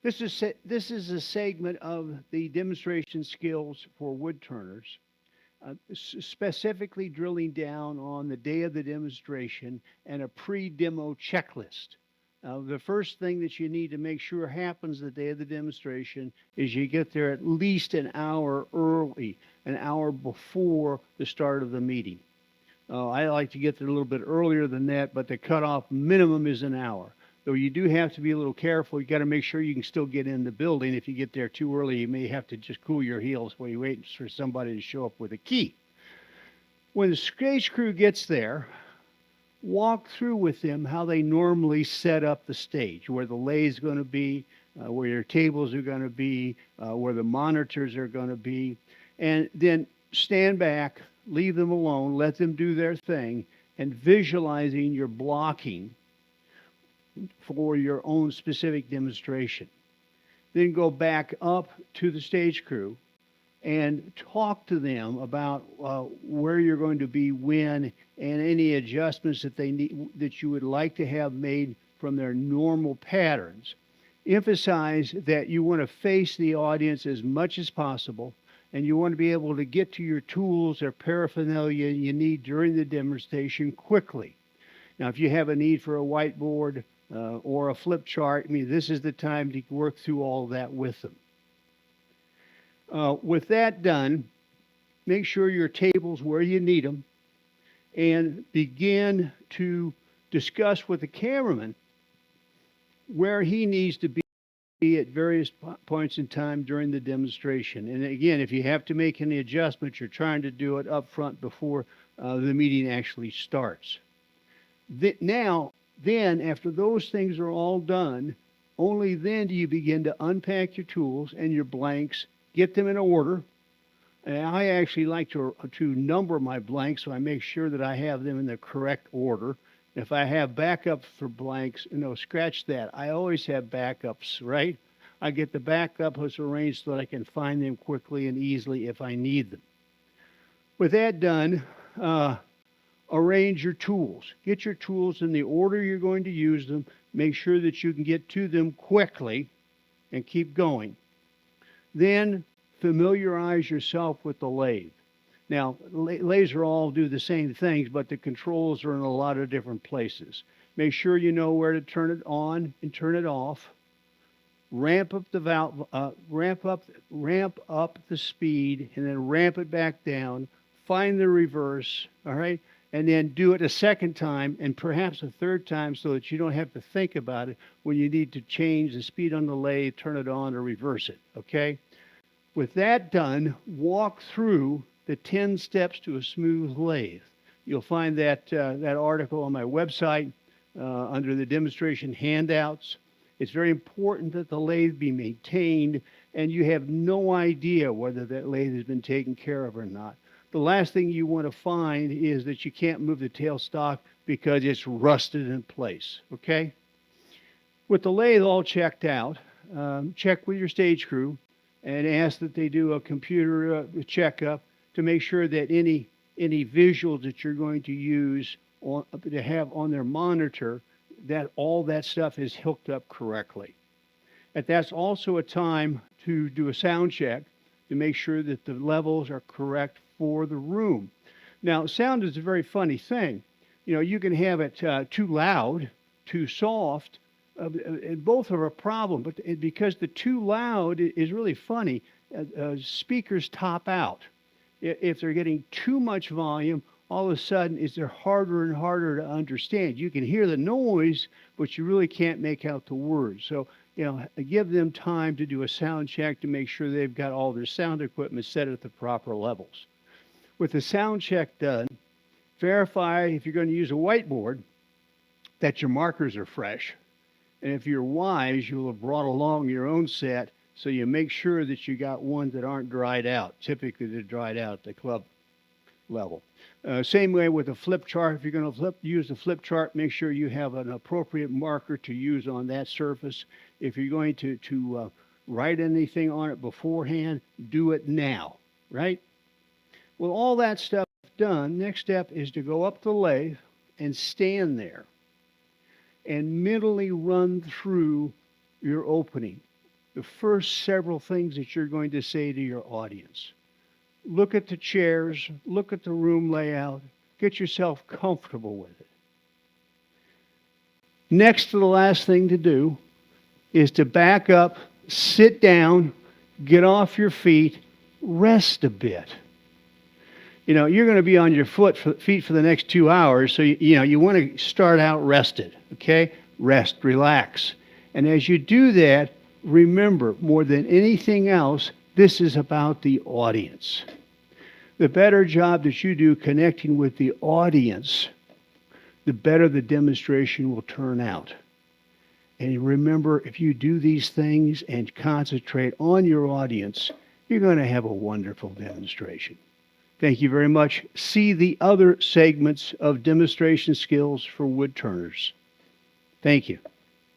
This is a segment of the demonstration skills for woodturners, specifically drilling down on the day of the demonstration and a pre-demo checklist. The first thing that you need to make sure happens the day of the demonstration is you get there at least an hour early, an hour before the start of the meeting. I like to get there a little bit earlier than that, but the cutoff minimum is an hour. Though you do have to be a little careful. You got to make sure you can still get in the building. If you get there too early, you may have to just cool your heels while you wait for somebody to show up with a key. When the stage crew gets there, walk through with them how they normally set up the stage, where the lathe is going to be, where your tables are going to be, where the monitors are going to be, and then stand back, leave them alone, let them do their thing, and visualizing your blocking for your own specific demonstration. Then go back up to the stage crew and talk to them about where you're going to be when and any adjustments that they need that you would like to have made from their normal patterns. Emphasize that you want to face the audience as much as possible, and you want to be able to get to your tools or paraphernalia you need during the demonstration quickly. Now, if you have a need for a whiteboard or a flip chart, I mean, this is the time to work through all that with them. With that done, make sure your table's where you need them and begin to discuss with the cameraman where he needs to be at various points in time during the demonstration. And again, if you have to make any adjustments, you're trying to do it up front before the meeting actually starts. Then, after those things are all done, only then do you begin to unpack your tools and your blanks, get them in order. And I actually like to number my blanks so I make sure that I have them in the correct order. If I have backups for blanks, scratch that. I always have backups, right? I get the backups arranged so that I can find them quickly and easily if I need them. With that done, arrange your tools. Get your tools in the order you're going to use them. Make sure that you can get to them quickly and keep going. Then familiarize yourself with the lathe. Now, lathes all do the same things, but the controls are in a lot of different places. Make sure you know where to turn it on and turn it off. Ramp up the valve, ramp up the speed, and then ramp it back down. Find the reverse, all right? And then do it a second time and perhaps a third time so that you don't have to think about it when you need to change the speed on the lathe, turn it on, or reverse it, okay? With that done, walk through the 10 steps to a smooth lathe. You'll find that article on my website under the demonstration handouts. It's very important that the lathe be maintained, and you have no idea whether that lathe has been taken care of or not. The last thing you want to find is that you can't move the tailstock because it's rusted in place, okay? With the lathe all checked out, check with your stage crew and ask that they do a computer checkup to make sure that any visuals that you're going to use to have on their monitor, that all that stuff is hooked up correctly. And that's also a time to do a sound check to make sure that the levels are correct for the room. Now, sound is a very funny thing. You can have it too loud, too soft, and both are a problem. But because the too loud is really funny, speakers top out. If they're getting too much volume, all of a sudden they're harder and harder to understand. You can hear the noise, but you really can't make out the words. So, give them time to do a sound check to make sure they've got all their sound equipment set at the proper levels. With the sound check done, verify if you're going to use a whiteboard that your markers are fresh. And if you're wise, you'll have brought along your own set, so you make sure that you got ones that aren't dried out. Typically, they're dried out at the club level. Same way with a flip chart. If you're going to use a flip chart, make sure you have an appropriate marker to use on that surface. If you're going to write anything on it beforehand, do it now, right? With all that stuff done, next step is to go up the lathe and stand there and mentally run through your opening. the first several things that you're going to say to your audience. Look at the chairs, look at the room layout, get yourself comfortable with it. Next to the last thing to do is to back up, sit down, get off your feet, rest a bit. You know, you're going to be on your feet for the next 2 hours, so you want to start out rested, okay? Rest, relax. And as you do that, remember, more than anything else, this is about the audience. The better job that you do connecting with the audience, the better the demonstration will turn out. And remember, if you do these things and concentrate on your audience, you're going to have a wonderful demonstration. Thank you very much. See the other segments of demonstration skills for woodturners. Thank you.